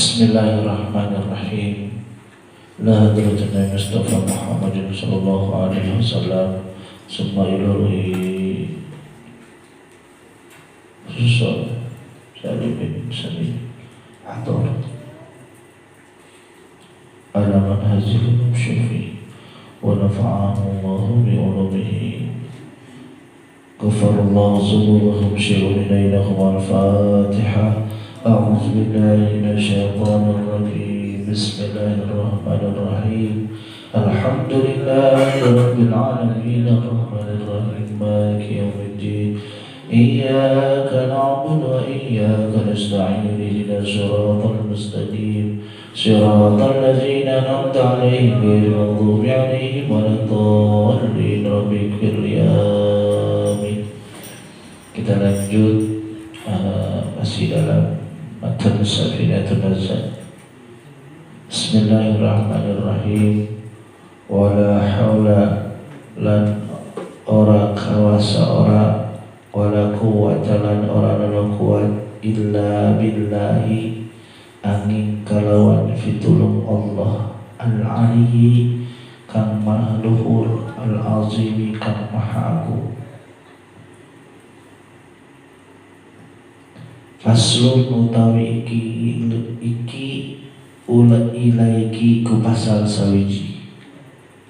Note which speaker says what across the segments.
Speaker 1: Bismillahirrahmanirrahim. La hadratina Mustafa Muhammadin sallallahu alaihi wasallam summa ilahi Susah Salim bin Salim Athar ala manhajil musyfi wa nafa'ahu Allahu bi'ulumihi Ghafarallahu zunubahum syirun ilaihum al-Fatiha. A'udzu billahi minasyaitonir rajim. Bismillahirrahmanirrahim. Alhamdulillahi rabbil alamin arrahmanir rahim maliki yaumiddin. Iyyaka na'budu wa iyyaka nasta'in ihdinas siratal mustaqim siratal ladzina an'amta 'alaihim ghairil maghdubi 'alaihim waladdallin. Rabbighfirli amin. Kita lanjut masih dalam matan Safinatul Nazar. Bismillahirrahmanirrahim. Wala haula lan ora kawasa ora wala quwwata lan ora ana kuat illa billahi angin kalawan fitulung Allah al-aliyyi kang maha luhur al-azimi kang maha agung. Faslun utawi iki ula ilaiki ku pasal sawiji.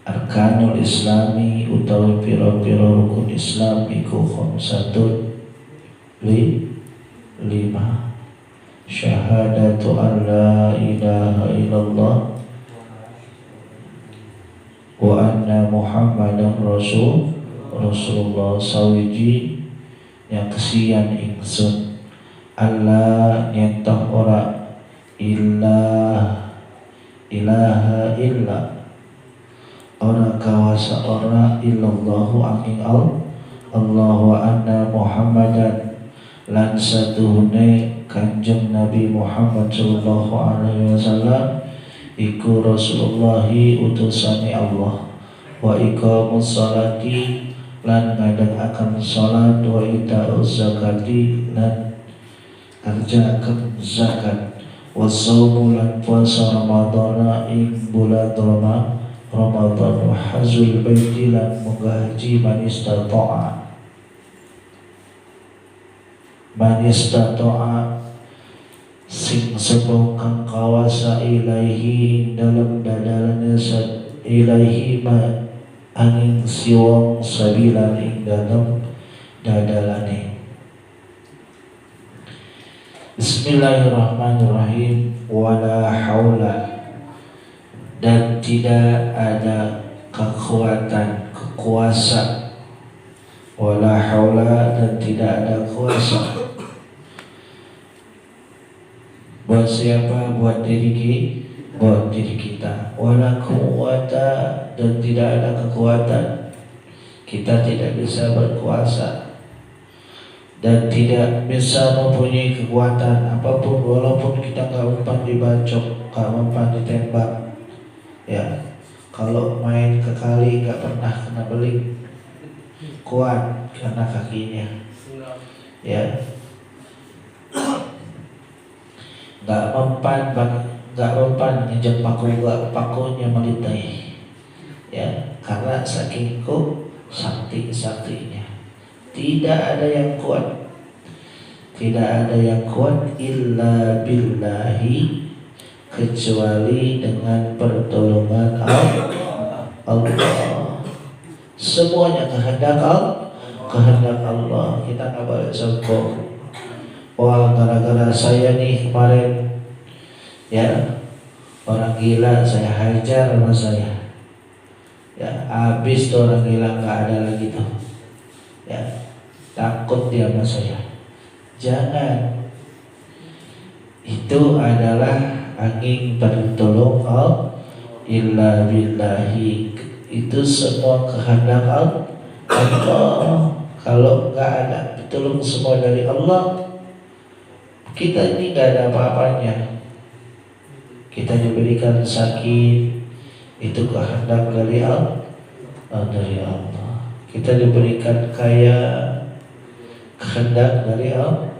Speaker 1: Arkanul Islami utawi pira-pira rukun Islam iku khamsatun lima. Syahadatu an la ilaha illallah wa anna Muhammadan Rasulullah sawiji yang kesian ingsun Allah nyentah ora ilaha illa ora kawasa ora illallahu angin Allah wa anna Muhammadan lan satuhune kanjeng Nabi Muhammad sallallahu alaihi wasallam iku Rasulullahi utusane Allah wa iqamus sholati lan ngadakan salat wa ita'uz zakati lan kerjakan zakat wasaumu lan puasa Ramadana ing bulan Ramadan wa hajjul baiti lan munggah haji man istata'a sing sebab kang kawasa ilaihi dalam dadalannya ilaihi ma angin siwang sabilan ing dalam dadalane. Bismillahirrahmanirrahim. Wala haula dan tidak ada kekuasa. Wala haula dan tidak ada kuasa. Buat siapa? Buat diri kita. Wala quwwata dan tidak ada kekuatan. Kita tidak bisa berkuasa dan tidak bisa mempunyai kekuatan apapun, walaupun kita nggak mempan dibacok, nggak mempan ditembak. Ya, kalau main ke kali nggak pernah kena beling, kuat karena kakinya. Ya, nggak mempan nginjak pakunya melintai. Ya, karena saking saktinya. Tidak ada yang kuat illa billahi kecuali dengan pertolongan Allah. Semuanya kehendak Allah. Kita nggak boleh sombong. Wah, gara-gara saya nih kemarin ya orang gila saya hajar sama saya. Ya, habis tuh orang gila nggak ada lagi tuh. Ya, takut dia sama saya. Jangan. Itu adalah angin bertolong illa billahi. Itu semua kehendak Allah. Kalau nggak ada pertolongan semua dari Allah, kita ini nggak ada apa-apanya. Kita diberikan sakit, itu kehendak dari Allah. Kita diberikan kaya, kehendak dari Allah.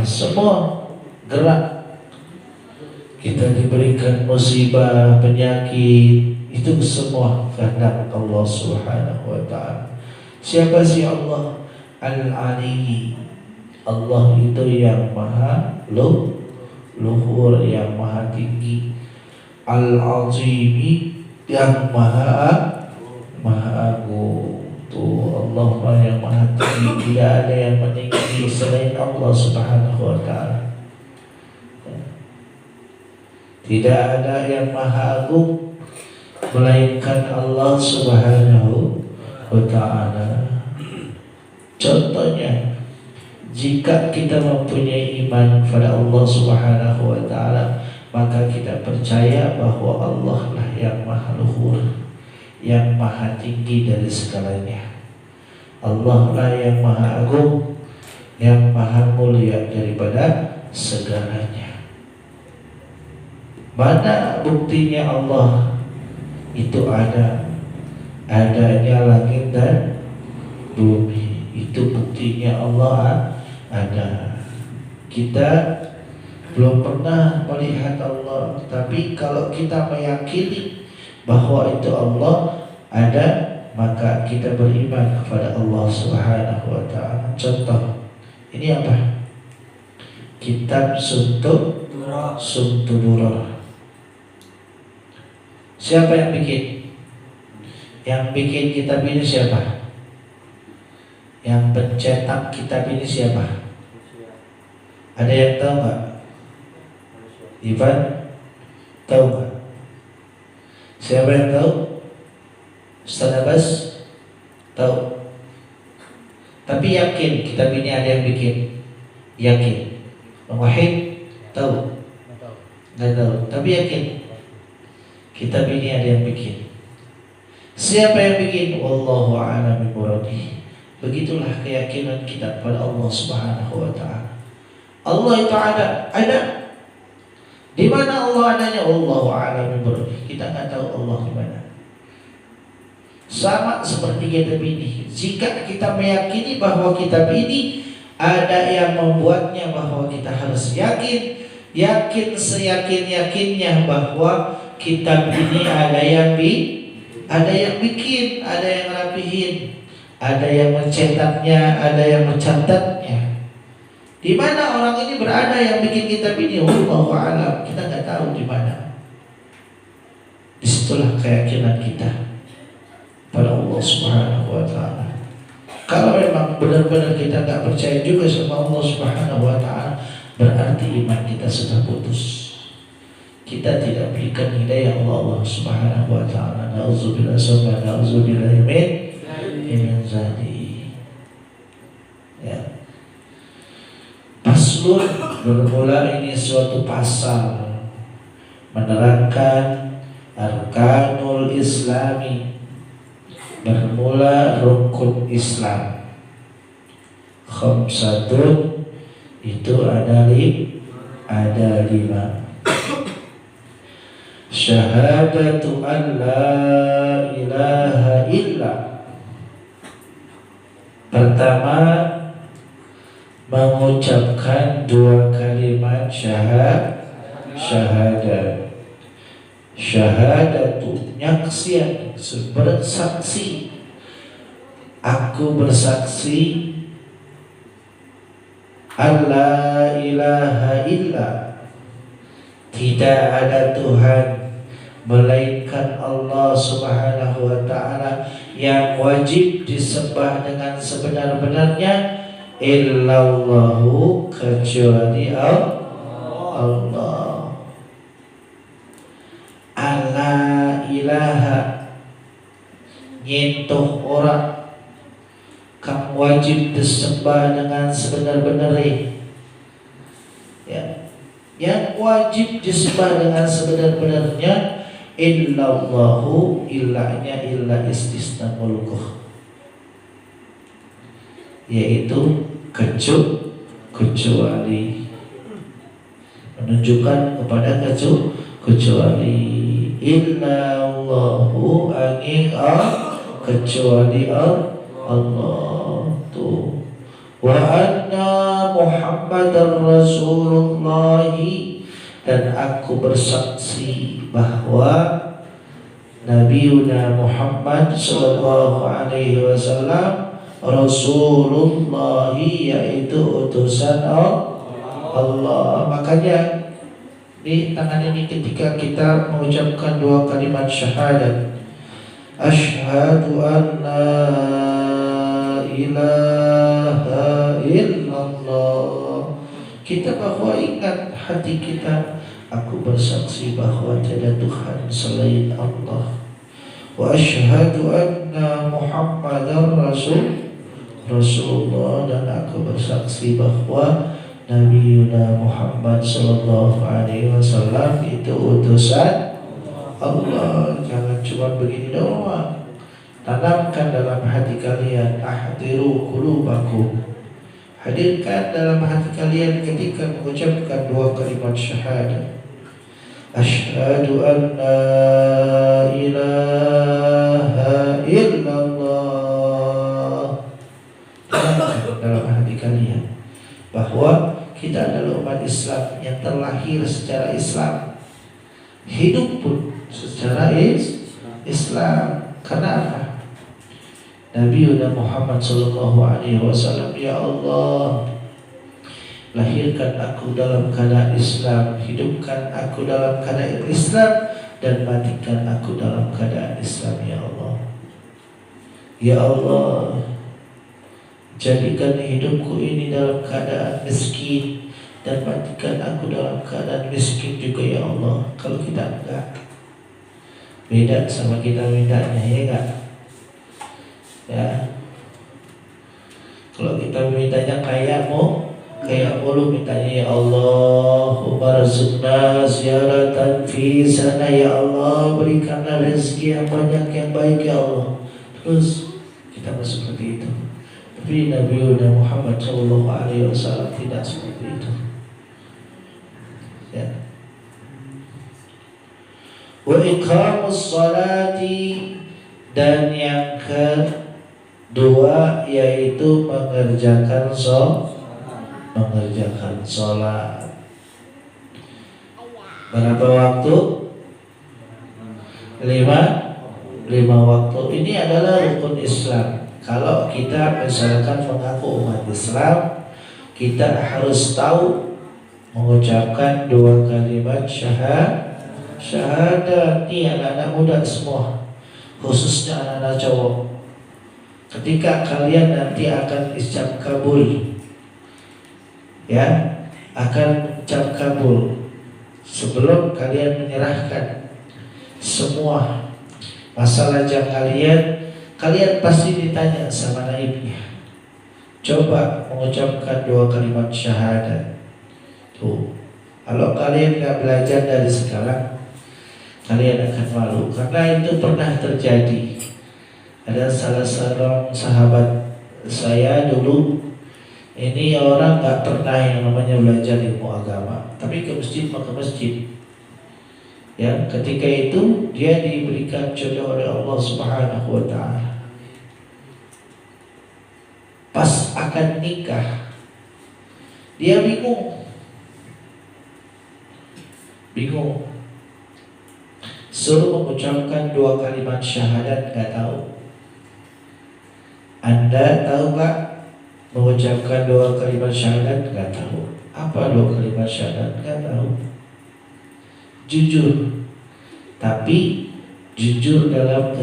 Speaker 1: Semua gerak kita diberikan musibah, penyakit, itu semua kehendak Allah Subhanahu wa Ta'ala. Siapa sih Allah? Al-Ali. Allah itu yang maha luhur, yang maha tinggi. Al-Azimi, yang maha agung. Tuh Allah yang maha tinggi, tidak ada yang meninggi selain Allah Subhanahu wa Ta'ala. Tidak ada yang maha agung melainkan Allah Subhanahu wa Ta'ala. Contohnya, jika kita mempunyai iman kepada Allah Subhanahu wa Ta'ala, maka kita percaya bahwa Allah lah yang maha luhur, yang maha tinggi dari segalanya. Allah lah yang maha agung, yang maha mulia daripada segalanya. Mana buktinya Allah itu adanya langit dan bumi? Itu buktinya Allah ada. Kita belum pernah melihat Allah, tapi kalau kita meyakini bahwa itu Allah ada, maka kita beriman kepada Allah Subhanahu wa Ta'ala. Contoh, ini apa? Kitab Suntudurah. Siapa yang bikin? Yang bikin kitab ini siapa? Yang pencetak kitab ini siapa? Ada yang tahu nggak? Ivan, tahu nggak? Siapa yang tahu? Ustaz Abbas tahu. Tapi yakin kitab ini ada yang bikin? Yakin? Wahid tahu? Nggak tahu. Tapi yakin kitab ini ada yang bikin. Siapa yang bikin? Wallahu a'lam bimuradi. Begitulah keyakinan kita pada Allah Subhanahu wa Ta'ala. Allah itu ada. Di mana Allah adanya? Wallahu a'lam bimuradi. Kita nggak tahu Allah di mana. Sama seperti kitab ini. Jika kita meyakini bahwa kitab ini ada yang membuatnya, bahwa kita harus yakin seyakin-yakinnya bahwa kitab ini ada yang bikin, ada yang rapihin, ada yang mencetaknya, ada yang mencatatnya. Di mana orang ini berada yang bikin kitab ini? Wallahu a'lam. Kita nggak tahu di mana. Disitulah keyakinan kita pada Allah Subhanahu wa Ta'ala. Kalau memang benar-benar kita nggak percaya juga sama Allah Subhanahu wa Ta'ala, berarti iman kita sudah putus. Kita tidak berikan hidayah Allah Subhanahu wa Ta'ala. Na'udzubillah summa na'udzubillah min zalik. Ya. Paslun, bermula ini suatu pasal menerangkan arkanul islami, bermula rukun Islam. Khamsatun, itu ada 5. Syahadatu an la ilaha illa. Pertama, mengucapkan 2 kalimat syahadat. Syahadatu, nyaksian, bersaksi. Aku bersaksi an la ilaha illa, tidak ada Tuhan melainkan Allah Subhanahu wa Ta'ala yang wajib disembah dengan sebenar-benarnya, illallahu, kecuali Allah. Allah ilaha, nyentuh orang kang wajib disembah dengan sebenar-benarnya, ya, yang wajib disembah dengan sebenar-benarnya, illallahu, illahnya illa istisna mulkuh, yaitu kecuali, menunjukkan kepada kecuali. Illallahu, angin kecuali Allah. Tuh. Wa anna Muhammadar Rasulullah, dan aku bersaksi bahwa Nabiuna Muhammad sallallahu alaihi wasallam Rasulullah, yaitu utusan Allah. Makanya di tangan ini ketika kita mengucapkan dua kalimat syahadat, asyhadu an la ilaha illallah, kita bahwa ingat hati kita, aku bersaksi bahwa tiada Tuhan selain Allah. Wa asyhadu anna Muhammadar Rasulullah, dan aku bersaksi bahwa Nabi Muhammad sallallahu alaihi wasallam itu utusan Allah. Jangan cuma begini doang. Tanamkan dalam hati kalian, ahdiru qulubakum. Hadirkan dalam hati kalian ketika mengucapkan dua kalimat syahadat. Asyhadu an la ilaha illallah. Dalam hati kalian bahwa kita adalah umat Islam yang terlahir secara Islam, hidup pun secara Islam. Karena apa? Nabi Muhammad sallallahu alaihi wasallam, ya Allah, lahirkan aku dalam keadaan Islam, hidupkan aku dalam keadaan Islam, dan matikan aku dalam keadaan Islam, ya Allah. Ya Allah, jadikan hidupku ini dalam keadaan miskin, dan matikan aku dalam keadaan miskin juga, ya Allah. Kalau kita enggak, beda sama kita mintanya, ya enggak? Ya, kalau kita mintanya kayak mulu mintanya, ya Allahumma rizqna ziyaratan fi sana, ya Allah, berikanlah rezeki yang banyak yang baik, ya Allah. Terus kita seperti itu. Tapi Nabi Muhammad sallallahu alaihi wasallam tidak seperti itu. Ya. Wa iqamus salati, dan yang kedua yaitu mengerjakan sholat. Berapa waktu? 5 waktu. Ini adalah rukun Islam. Kalau kita misalkan mengaku umat Islam, kita harus tahu mengucapkan dua kalimat syahadat. Ini anak-anak muda semua, khususnya anak-anak cowok. Ketika kalian nanti akan ijab kabul, ya, akan ijab kabul, sebelum kalian menyerahkan semua masalah jam kalian pasti ditanya sama naibnya. Coba mengucapkan dua kalimat syahadat. Tuh, kalau kalian nggak belajar dari sekarang, kalian akan malu, karena itu pernah terjadi. Ada salah seorang sahabat saya dulu, ini orang nggak pernah yang namanya belajar ilmu agama, tapi ke masjid. Ya, ketika itu dia diberikan jodoh oleh Allah Subhanahu wa Ta'ala. Pas akan nikah, dia bingung. Suruh mengucapkan dua kalimat syahadat, nggak tahu. Anda tahu nggak mengucapkan dua kalimat syahadat? Nggak tahu. Apa dua kalimat syahadat? Nggak tahu. Jujur, tapi jujur dalam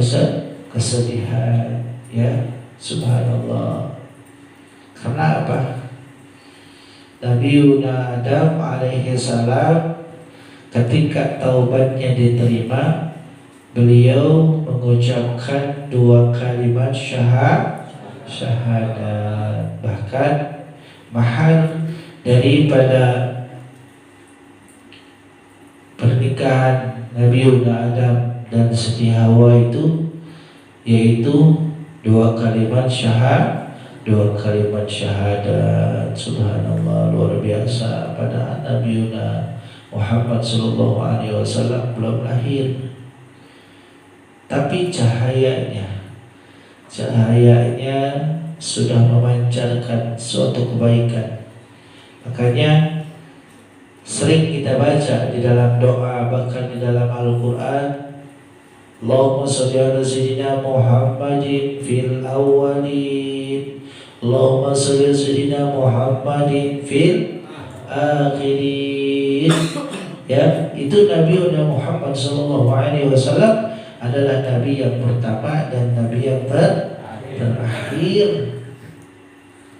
Speaker 1: kesedihan, ya, subhanallah. Karena apa? Nabi Adam alaihi salam ketika taubatnya diterima, beliau mengucapkan dua kalimat syahadat. Bahkan mahal daripada pernikahan Nabi Adam dan Siti Hawa itu yaitu dua kalimat syahadat. Subhanallah, luar biasa. Pada Nabi Muhammad sallallahu alaihi wasallam belum lahir, tapi cahayanya sudah memancarkan suatu kebaikan. Makanya sering kita baca di dalam doa, bahkan di dalam Al-Quran. Allahumma sholli ala sayyidina Muhammadin fil awwalin, Allahumma sholli ala sayyidina Muhammadin fil akhirin. Ya, itu Nabi Muhammad sallallahu alaihi wasallam adalah nabi yang pertama dan nabi yang terakhir.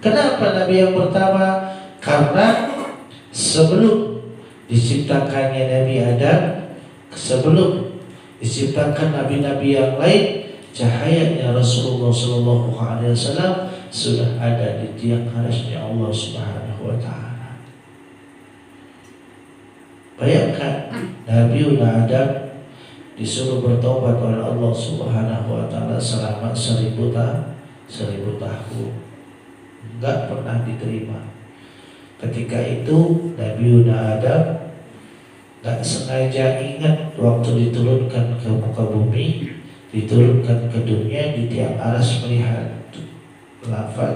Speaker 1: Kenapa nabi yang pertama? Karena sebelum diciptakannya Nabi Adam, sebelum diciptakan nabi-nabi yang lain, cahayanya Rasulullah sallallahu alaihi wasallam sudah ada di tiang arasy Allah Subhanahu wa taala. Bayangkan Nabi Adam disuruh bertobat oleh Allah Subhanahu wa taala selama 1000 tahun. Enggak pernah diterima. Ketika itu Nabi Adam tak sengaja ingat waktu diturunkan ke muka bumi, diturunkan ke dunia, di tiang aras melihat lafaz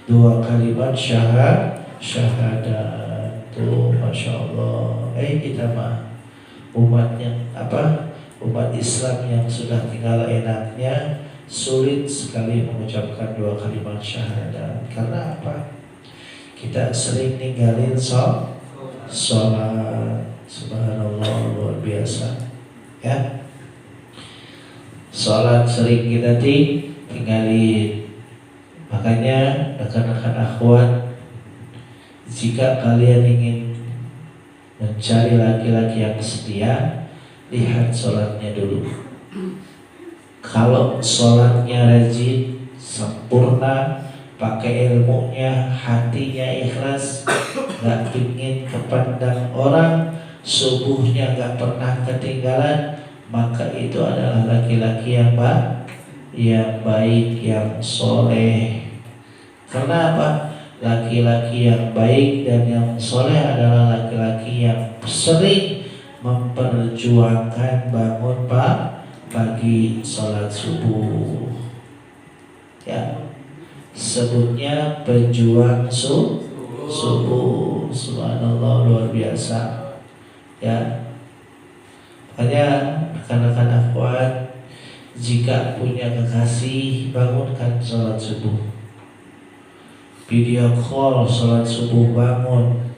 Speaker 1: 2 kalimat syahadat. Tuh, masya Allah. Kita mah umat yang umat Islam yang sudah tinggal enaknya, sulit sekali mengucapkan 2 kalimat syahadat. Karena apa? Kita sering ninggalin sholat. Subhanallah, luar biasa. Ya, sholat sering kita tinggalin. Makanya rekan-rekan akhwat, jika kalian ingin mencari laki-laki yang setia, lihat sholatnya dulu. Kalau sholatnya rajin, sempurna, pakai ilmunya, hatinya ikhlas, gak ingin kepandang orang, subuhnya gak pernah ketinggalan, maka itu adalah laki-laki yang baik, yang soleh. Karena apa? Laki-laki yang baik dan yang soleh adalah laki-laki yang sering memperjuangkan bangun pagi, sholat subuh. Ya, sebutnya pejuang subuh. Subhanallah, luar biasa. Ya, makanya rekan-rekan akhwat, jika punya kekasih, bangunkan sholat subuh. Video call sholat subuh, bangun.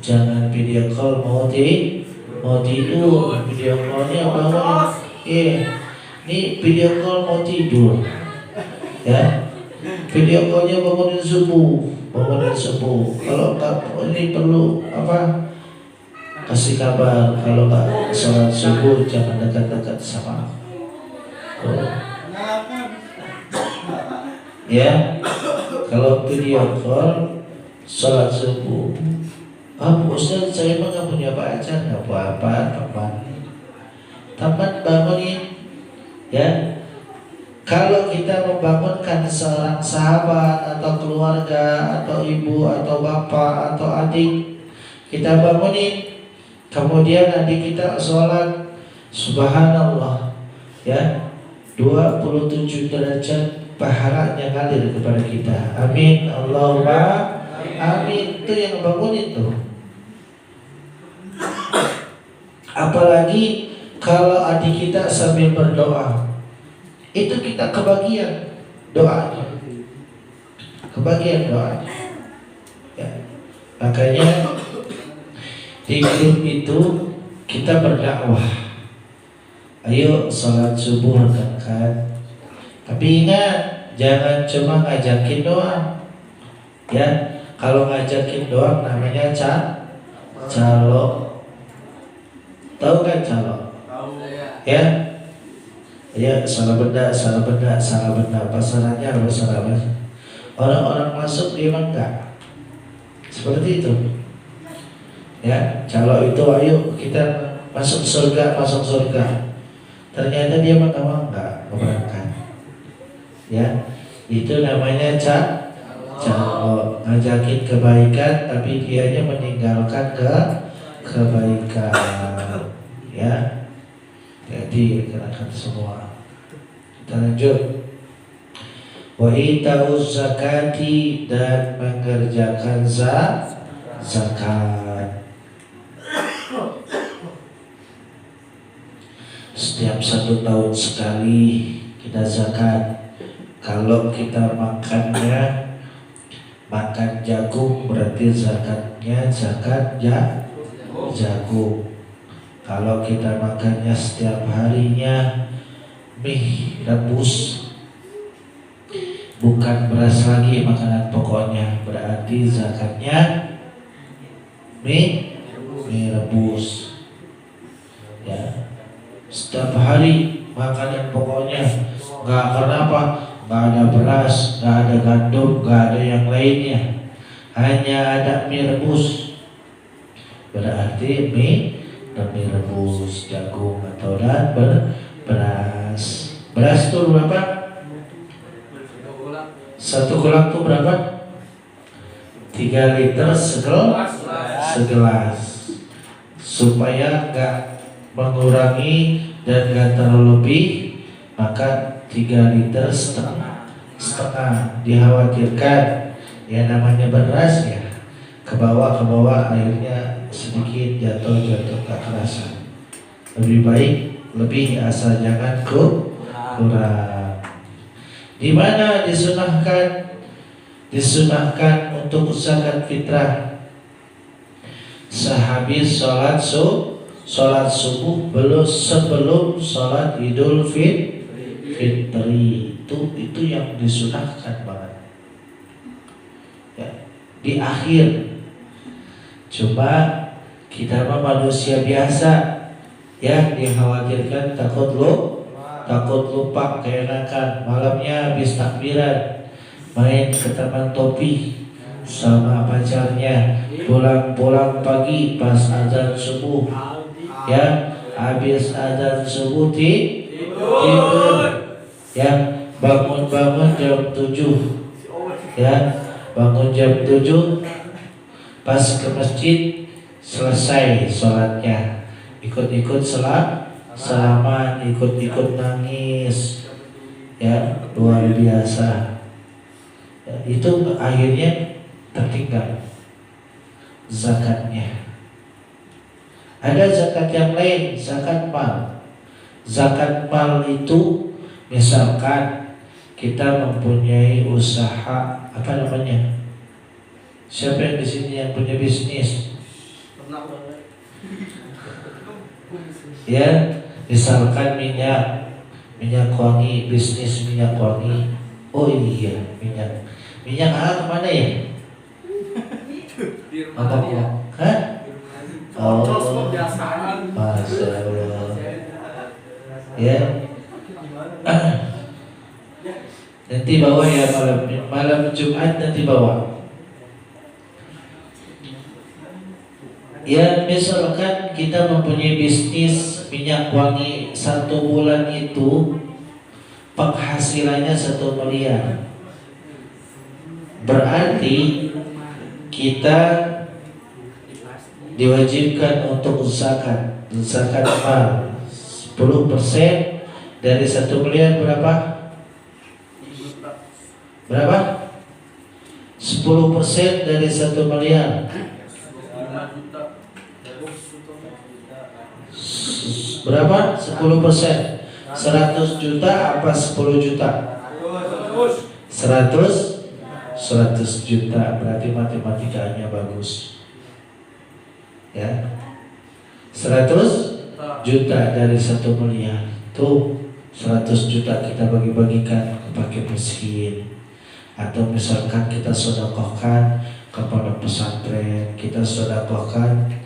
Speaker 1: Jangan video call mau tidur. Video callnya bangun. Ini video call mau tidur. Ya, video callnya bangunin subuh. Kalau nggak, ini perlu kasih kabar. Kalau nggak sholat subuh, jangan dekat-dekat sama aku. Ya, kalau video call sholat subuh, Ustaz, saya mah nggak punya pacar. Nggak apa-apa, teman bangunin. Ya, kalau kita membangunkan seorang sahabat atau keluarga atau ibu atau bapak atau adik, kita bangunin. Kemudian nanti kita sholat, subhanallah, ya, 27 derajat pahalanya ngalir kepada kita. Amin, Allahumma amin. Itu yang bangunin tuh. Apalagi kalau adik kita sambil berdoa, itu kita kebagian doanya. Ya. Makanya di grup itu kita berdakwah. Ayo sholat subuh kan. Tapi ingat, jangan cuma ngajakin doang. Ya, kalau ngajakin doang namanya calo. Tahu kan calo? Ya. Ya, salah benda. Pasarannya harus salah benda. Orang-orang masuk dia enggak. Seperti itu. Ya, calo itu ayo kita masuk surga. Ternyata dia enggak berangkat. Ya, itu namanya calo, ngajakin kebaikan tapi dianya meninggalkan kebaikan. Ya, jadi rekan-rekan semua, kita lanjut. Wa itauz zakati, dan mengerjakan zakat. setiap 1 tahun sekali kita zakat. Kalau kita makan jagung berarti zakatnya zakat jagung. Kalau kita makannya setiap harinya mie rebus, bukan beras lagi makanan pokoknya, berarti zakatnya mie rebus. Ya, setiap hari makanan pokoknya, nggak kenapa, nggak ada beras, nggak ada gandum, nggak ada yang lainnya, hanya ada mie rebus, berarti mie rebus jagung atau beras. Beras itu berapa? 1 gelang itu berapa? 3 liter segelas. Supaya nggak mengurangi dan nggak terlalu lebih, maka 3 liter setengah. Dikhawatirkan ya namanya beras ya, ke bawah airnya sedikit jatuh nggak kerasa. Lebih baik lebih asal jangan kurang. Di mana disunahkan untuk zakat fitrah? Sehabis sholat subuh, sebelum sholat Idul Fitri, itu yang disunahkan banget. Ya, di akhir. Coba kita mah manusia biasa, ya dikhawatirkan takut lupa keenakan, malamnya habis takbiran main ke taman topi sama pacarnya, pulang pagi pas azan subuh, ya habis azan subuh tidur, ya bangun jam 7, ya bangun jam 7, pas ke masjid selesai sholatnya, ikut salaman, ikut nangis, ya luar biasa. Ya, itu akhirnya tertinggal zakatnya. Ada zakat yang lain, zakat mal. Zakat mal itu misalkan kita mempunyai usaha, apa namanya? Siapa yang di sini yang punya bisnis? Ya, misalkan minyak wangi, bisnis minyak wangi. Oh iya, minyak kemana ya? Apa? Hah? Oh, Masya Allah. Ya. Nanti bawa ya malam Jumat, nanti bawa. Ya, misalkan kita mempunyai bisnis minyak wangi, 1 bulan itu penghasilannya 1 miliar. Berarti kita diwajibkan untuk zakat mal 10% dari 1 miliar berapa? 10% dari 1 miliar berapa? 10%. 100 juta apa 10 juta? 100 juta, berarti matematikanya bagus. Ya. 100 juta dari 1 miliar. Tuh 100 juta kita bagi-bagikan kepada miskin. Atau misalkan kita sedekahkan kepada pesantren, kita sedekahkan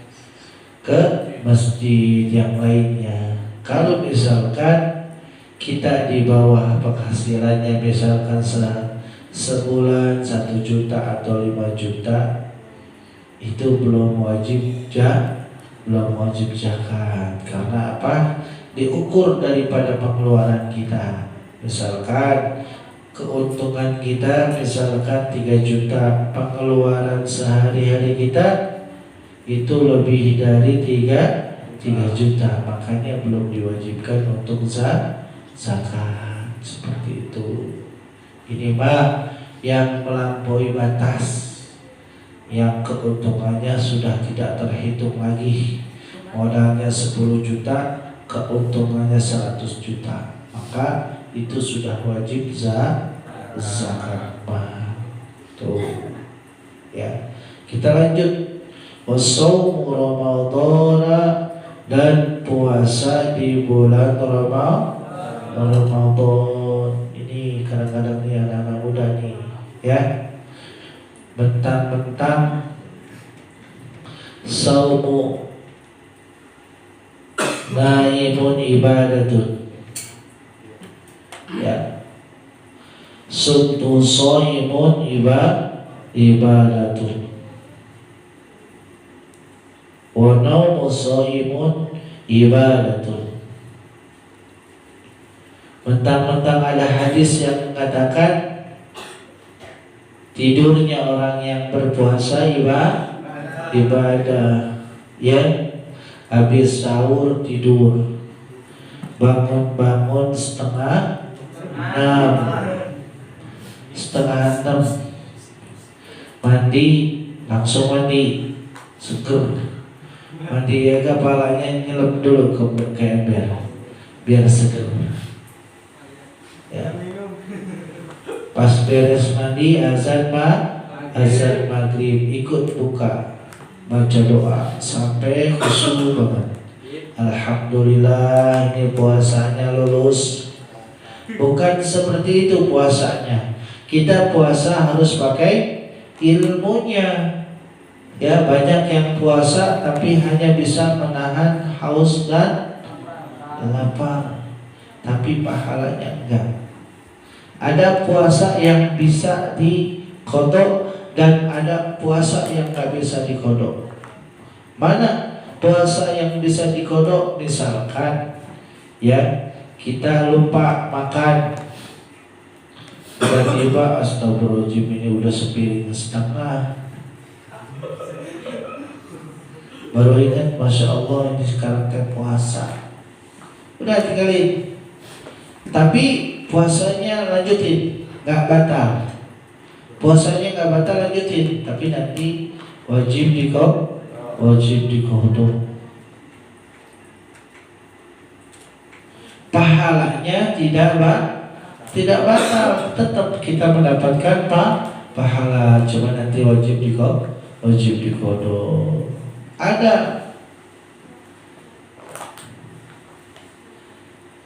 Speaker 1: ke masjid yang lainnya. Kalau misalkan kita di bawah penghasilannya misalkan sebulan 1 juta atau 5 juta, itu belum wajib zakat. Karena apa? Diukur daripada pengeluaran kita. Misalkan keuntungan kita misalkan 3 juta, pengeluaran sehari-hari kita itu lebih dari 3 juta, makanya belum diwajibkan untuk zakat. Seperti itu. Ini mah yang melampaui batas, yang keuntungannya sudah tidak terhitung lagi. Modalnya 10 juta, keuntungannya 100 juta, maka itu sudah wajib zakat. Tuh. Ya. Kita lanjut. Wasaumu Ramadhana, dan puasa di bulan Ramadan. Ini kadang-kadang nih anak-anak muda nih, ya. Mentang-mentang saumu naimun ibadatun, ya, sumtu shaimun ibadatun, wa naumu shaimun ibadatun. Mentang-mentang ada hadis yang mengatakan tidurnya orang yang berpuasa ibadah, ya. Habis sahur tidur, bangun-bangun setengah 6, mandi, langsung mandi, seger. Mandi ya, kepalanya nyelem dulu ke ember biar seger, ya. Pas beres mandi, azan maghrib, ikut buka, baca doa sampai khusyuk banget. Alhamdulillah, ini puasanya lulus. Bukan seperti itu puasanya. Kita puasa harus pakai ilmunya. Ya, banyak yang puasa tapi hanya bisa menahan haus dan lapar, tapi pahalanya enggak. Ada puasa yang bisa diqodok dan ada puasa yang enggak bisa diqodok. Mana puasa yang bisa diqodok? Misalkan, ya, kita lupa makan, tiba-tiba astagfirullahaladzim, ini udah sepiring setengah. Baru ingat, Masya Allah, ini sekarang kan puasa. Udah tinggalin. Tapi puasanya lanjutin, gak batal. Puasanya gak batal, lanjutin. Tapi nanti wajib diqodok. Pahalanya tidak batal, tetap kita mendapatkan pahala, cuma nanti wajib diqodok. Ada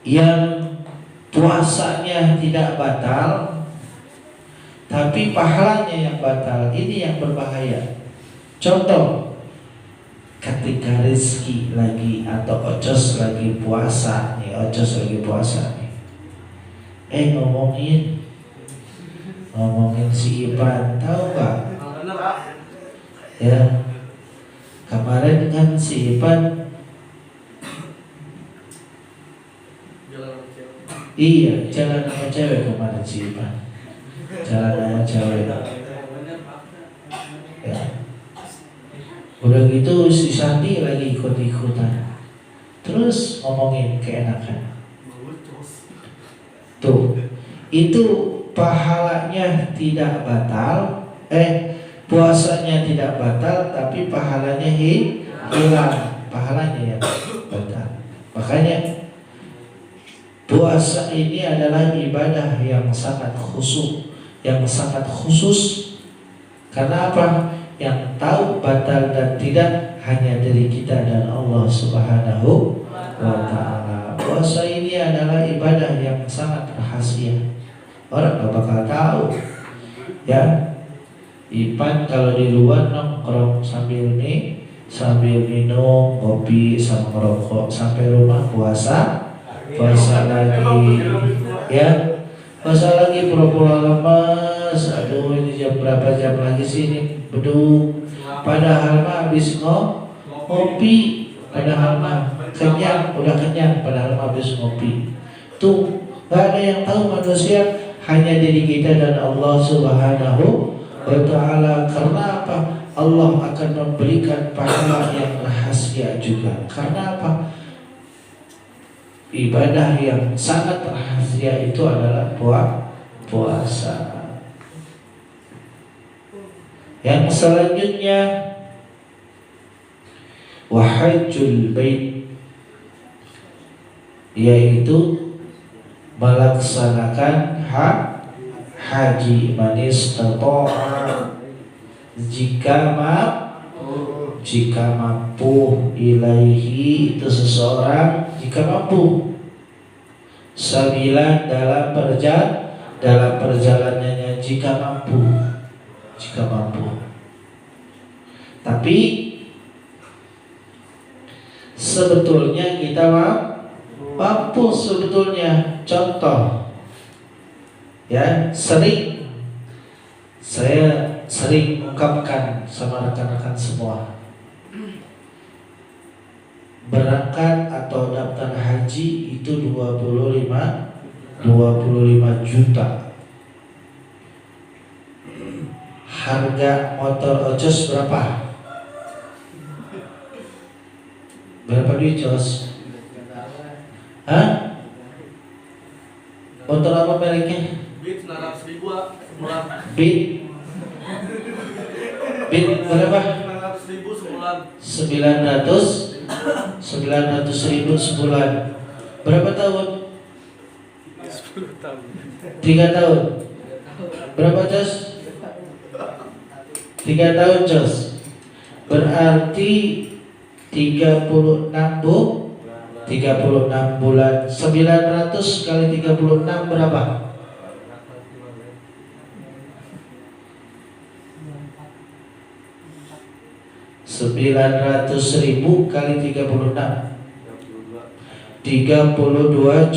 Speaker 1: yang puasanya tidak batal tapi pahalanya yang batal. Ini yang berbahaya. Contoh, ketika rezeki lagi atau ocos lagi puasa nih, ngomongin si Ipan, tahu nggak? Ya, kemarin kan si Ipan, iya, jalan sama cewek kemarin si Ipan, jalan sama cewek. Ya. Udah gitu si Sandi lagi ikut-ikutan, terus ngomongin keenakan. Tuh, itu pahalanya tidak batal, puasanya tidak batal, tapi pahalanya hilang, pahalanya yang batal. Makanya puasa ini adalah ibadah yang sangat khusyuk, yang sangat khusus. Karena apa? Yang tahu batal dan tidak hanya dari kita dan Allah Subhanahu wa ta'ala. Puasa ini adalah ibadah yang sangat rahasia. Orang gak bakal tahu. Ya, Ipan kalau di luar nongkrong sambil minum kopi sama merokok, sampai rumah puasa lagi, ya, puasa lagi, pura-pura lemas. Aduh, ini jam berapa, jam lagi sih ini beduk. Padahal mah habis ngopi, padahal mah kenyang, udah kenyang, padahal mah habis ngopi. Tuh, gak ada yang tahu manusia, hanya diri kita dan Allah Subhanahu wa ta'ala. Karena apa? Allah akan memberikan pahala yang rahasia juga. Karena apa? Ibadah yang sangat rahasia itu adalah puasa. Yang selanjutnya, wa hajjul bait, yaitu melaksanakan haji. Manis istata'a, jika mampu, ilaihi itu seseorang jika mampu, sabilan dalam perjalanannya jika mampu. Tapi sebetulnya kita mampu sebetulnya. Contoh, ya, saya sering ungkapkan sama rekan-rekan semua, berangkat atau daftar haji itu 25 juta. Harga motor ojos berapa? Berapa duit jos? Hah? Motor apa mereknya?
Speaker 2: Beat 900.000 sebulan.
Speaker 1: Beat berapa?
Speaker 2: 900.000 sebulan.
Speaker 1: 900.000 sebulan. Berapa tahun?
Speaker 2: 10 tahun.
Speaker 1: 3 tahun. Berapa jos? 3 tahun jos. Berarti 36 bulan. 900 kali 36 berapa? 900.000 kali 36 32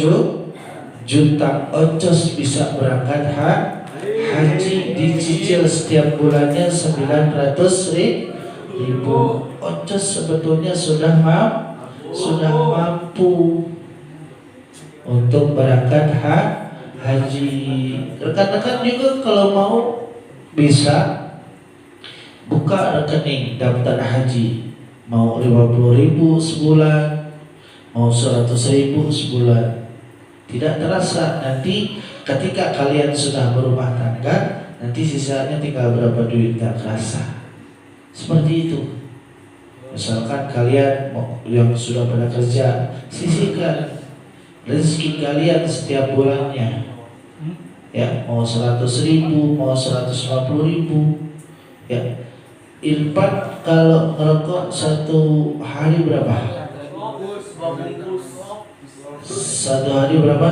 Speaker 1: juta. Ojos bisa berangkat haji, dicicil setiap bulannya 900.000. Ojos sebetulnya sudah mampu untuk berangkat haji. Rekan-rekan juga kalau mau bisa buka rekening daftar haji, mau 50.000 sebulan, mau 100.000 sebulan. Tidak terasa nanti ketika kalian sudah berumah tangga, nanti sisanya tinggal berapa duit, tak terasa. Seperti itu. Misalkan kalian yang sudah pada kerja, sisihkan rezeki kalian setiap bulannya. Ya, mau 100.000, mau 150.000. Ya, Irfan kalau ngerokok satu hari berapa? Satu hari berapa?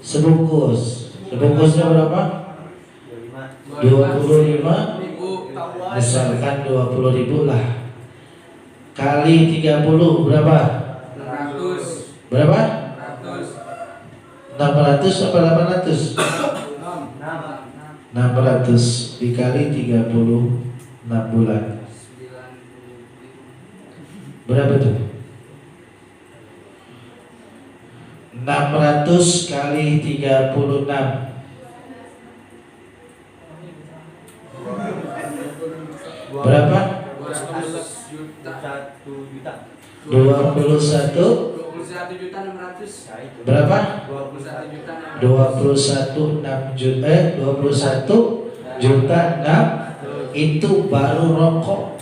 Speaker 1: Sebungkus. Sebungkusnya berapa? 25. Misalkan 20.000 lah. Kali 30 berapa?
Speaker 2: 600.
Speaker 1: Berapa?
Speaker 2: 600.
Speaker 1: 600 apa 800? 600 dikali 36 bulan. Berapa tuh? 600 kali 36. Berapa? 21
Speaker 2: juta 600.
Speaker 1: berapa?
Speaker 2: 21
Speaker 1: juta 6 itu baru rokok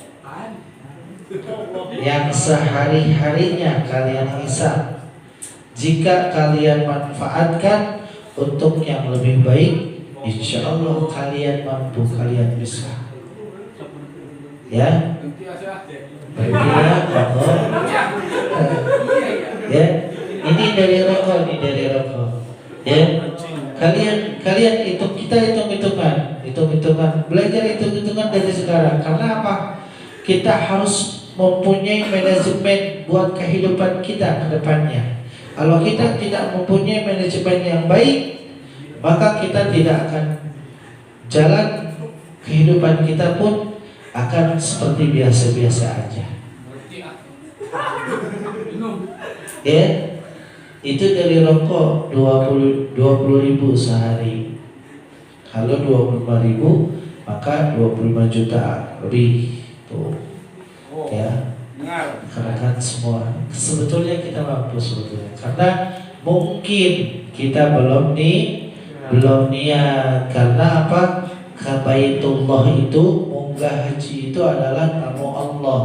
Speaker 1: yang sehari-harinya kalian hisap. Jika kalian manfaatkan untuk yang lebih baik, insya Allah kalian mampu, kalian bisa. Ya, baiklah, ya, ini dari rokok, ya. Kalian kita hitung-hitungan, belajar hitung-hitungan dari sekarang. Karena apa? Kita harus mempunyai manajemen buat kehidupan kita ke depannya. Kalau kita tidak mempunyai manajemen yang baik, maka kita tidak akan jalan, kehidupan kita pun akan seperti biasa-biasa aja. Ya, itu dari rokok 20.000 sehari. Kalau 25.000 maka 25 juta lebih tuh. Ya, karena semua sebetulnya kita mampu sebetulnya, karena mungkin kita belum niat. Karena apa? Ke Baitullah itu, munggah haji itu adalah nama Allah.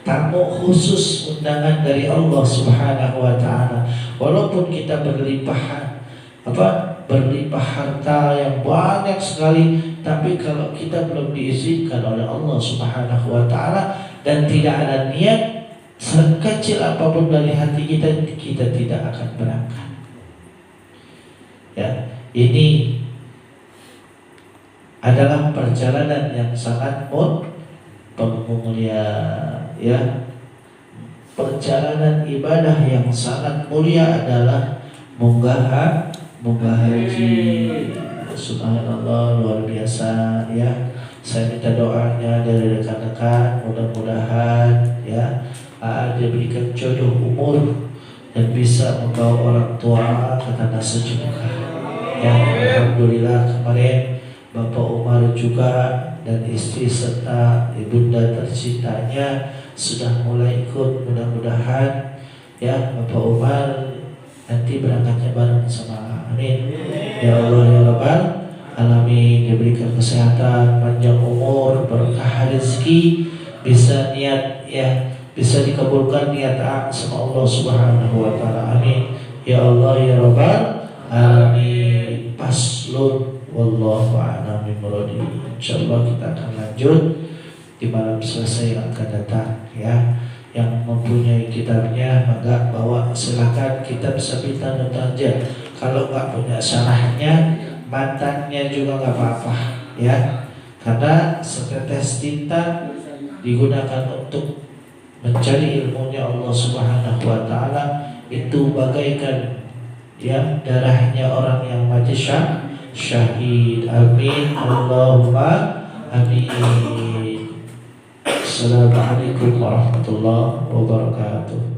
Speaker 1: tamu khusus undangan dari Allah Subhanahu wa taala. Walaupun kita berlimpah harta yang banyak sekali, tapi kalau kita belum diizinkan oleh Allah Subhanahu wa taala dan tidak ada niat sekecil apapun dari hati kita, kita tidak akan berangkat. Ya, ini adalah perjalanan yang sangat mulia, ya. Perjalanan ibadah yang sangat mulia adalah munggah haji. Subhanallah, luar biasa, ya. Saya minta doanya dari rekan-rekan, mudah-mudahan ya diberikan jodoh umur dan bisa membawa orang tua ke tanah sejuka. Ya, alhamdulillah kemarin Bapak Umar juga dan istri serta ibunda tercintanya sudah mulai ikut. Mudah-mudahan ya Bapak Umar nanti berangkatnya bareng sama. Amin. Ya Allah ya Rabbal alamin, diberikan kesehatan, panjang umur, berkah rezeki, bisa niat ya, bisa dikabulkan niat sama Allah Subhanahu wa taala. Amin. Ya Allah ya Rabbal alamin. Paslun wallahu a'lam bishawab. Insyaallah kita akan lanjut di malam Selasa yang akan datang ya. Yang mempunyai kitabnya maka bawa, silakan kitab Sabitan Nurtanjah. Kalau nggak punya syarahnya, matanya juga nggak apa-apa ya. Karena setetes tinta digunakan untuk mencari ilmunya Allah Subhanahu wa taala, itu bagaikan ya darahnya orang yang mati syahid. Amin. Allahumma amin. Assalamualaikum warahmatullahi wabarakatuh.